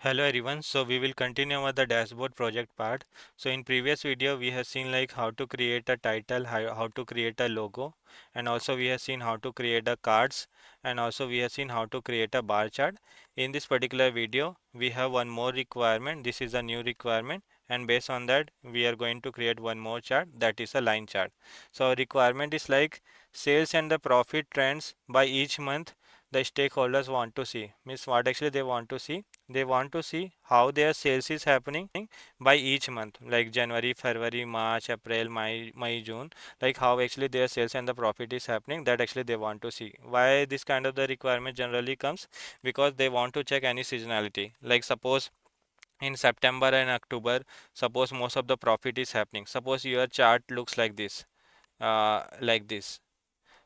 Hello everyone. So we will continue with the dashboard project part. So in previous video we have seen like how to create a title, how to create a logo, and also we have seen how to create a cards, and also we have seen how to create a bar chart. In this particular video we have one more requirement. This is a new requirement, and based on that we are going to create one more chart, that is a line chart. So requirement is like sales and the profit trends by each month the stakeholders want to see. Means what actually they want to see, they want to see how their sales is happening by each month, like January, February, March, April, May, June, like how actually their sales and the profit is happening, that actually they want to see. Why this kind of the requirement generally comes? Because they want to check any seasonality. Like suppose in September and October, suppose most of the profit is happening. Suppose your chart looks like this,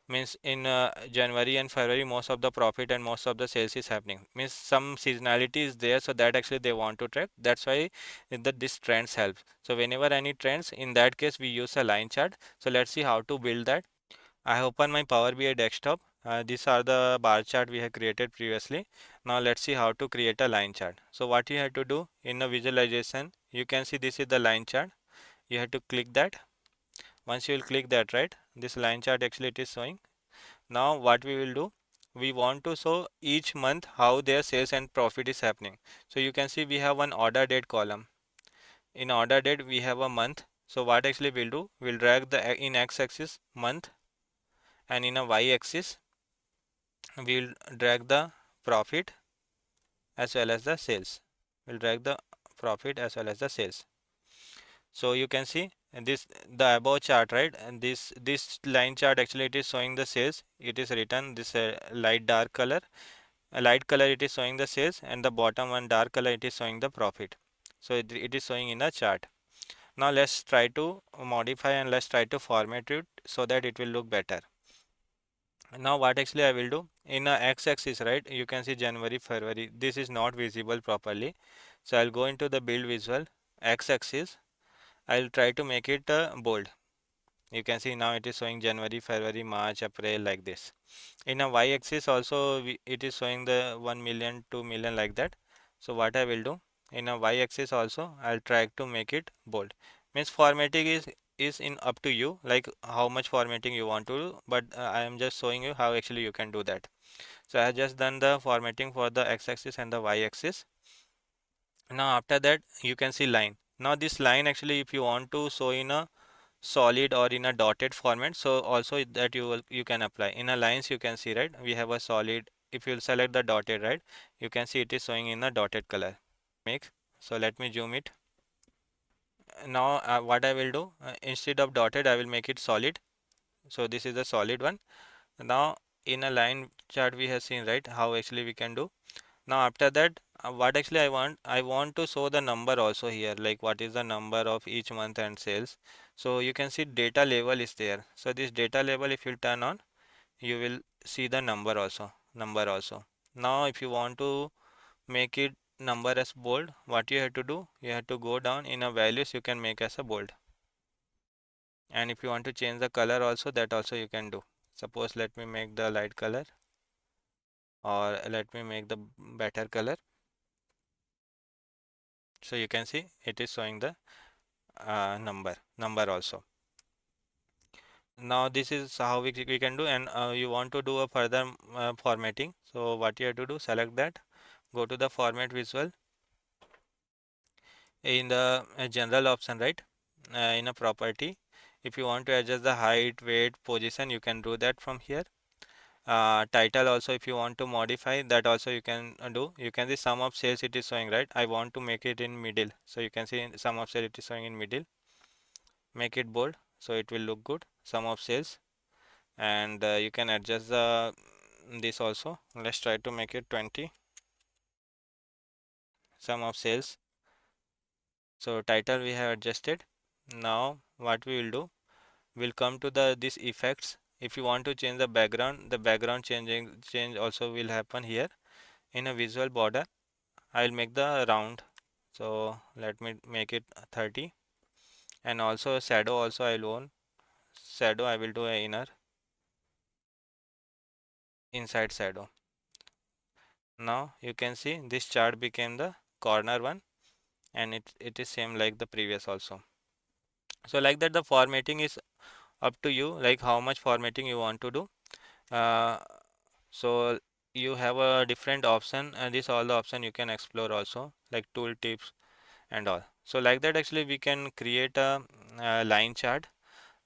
means in January and February most of the profit and most of the sales is happening, means some seasonality is there, so that actually they want to track. That's why this trends helps. So whenever any trends, in that case we use a line chart. So let's see how to build that. I open my Power BI desktop. These are the bar chart we have created previously. Now let's see how to create a line chart. So what you have to do in a visualization, you can see this is the line chart. You have to click that. Once you will click that, right, this line chart actually it is showing. Now what we will do, we want to show each month how their sales and profit is happening. So you can see we have one order date column. In order date we have a month. So what actually we'll do, we'll drag the in x-axis month, and in a y-axis we'll drag the profit as well as the sales. We'll drag the profit as well as the sales. So you can see this the above chart, right, and this line chart actually it is showing the sales. It is written this light dark color. A light color it is showing the sales, and the bottom one dark color it is showing the profit. So it is showing in a chart. Now let's try to modify and let's try to format it so that it will look better. Now what actually I will do, in a x-axis, right, you can see January, February. This is not visible properly. So I'll go into the build visual, x-axis. I'll try to make it bold. You can see now it is showing January, February, March, April, like this. In a y-axis also it is showing the 1 million, 2 million, like that. So what I will do, in a y-axis also I'll try to make it bold. Means formatting is in up to you, like how much formatting you want to do, but I am just showing you how actually you can do that. So I have just done the formatting for the x-axis and the y-axis. Now after that you can see line. Now this line actually if you want to show in a solid or in a dotted format, so also that you can apply in a lines. You can see, right, we have a solid. If you select the dotted, right, you can see it is showing in a dotted color. Make, so let me zoom it. Now what I will do, instead of dotted I will make it solid. So this is the solid one. Now in a line chart we have seen, right, how actually we can do. Now after that what actually I want to show the number also here, like what is the number of each month and sales. So you can see data label is there. So this data label if you turn on, you will see the number also. Now if you want to make it number as bold, what you have to do, you have to go down in a values, you can make as a bold. And if you want to change the color also, that also you can do. Suppose let me make the light color, or let me make the better color. So you can see it is showing the number also. Now this is how we can do, and you want to do a further formatting. So what you have to do, select that, go to the format visual in the general option, right, in a property. If you want to adjust the height, weight, position, you can do that from here. Title also if you want to modify that also you can do. You can see sum of sales it is showing, right. I want to make it in middle, so you can see in sum of sales it is showing in middle. Make it bold so it will look good, sum of sales. And you can adjust the this also. Let's try to make it 20, sum of sales. So title we have adjusted. Now what we will do, we'll come to the this effects. If you want to change the background change also will happen here. In a visual border I'll make the round, so let me make it 30. And also shadow also I'll own. Shadow I will do a inner, inside shadow. Now you can see this chart became the corner one, and it is same like the previous also. So like that, the formatting is up to you, like how much formatting you want to do. uh, so you have a different option, and this all the option you can explore also, like tool tips and all. So like that, actually we can create a line chart,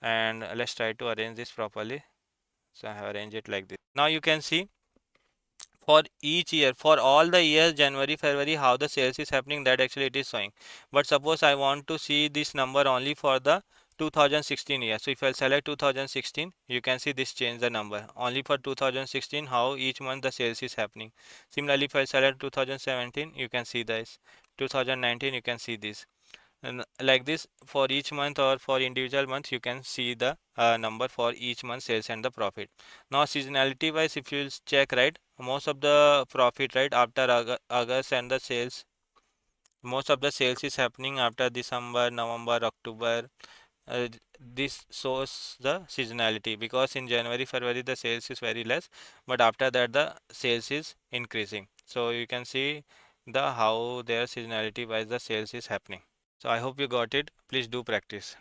and let's try to arrange this properly. So I have arranged it like this. Now you can see for each year, for all the years, January, February, how the sales is happening, that actually it is showing. But suppose I want to see this number only for the 2016 year. So if I select 2016, you can see this change the number only for 2016, how each month the sales is happening. Similarly, if I select 2017, you can see this. 2019, you can see this. And like this, for each month or for individual month, you can see the number for each month sales and the profit. Now seasonality wise, if you check, right, most of the profit, right, after August, and the sales, most of the sales is happening after December, November, October. This shows the seasonality, because in January, February the sales is very less, but after that the sales is increasing. So you can see the how their seasonality wise the sales is happening. So I hope you got it. Please do practice.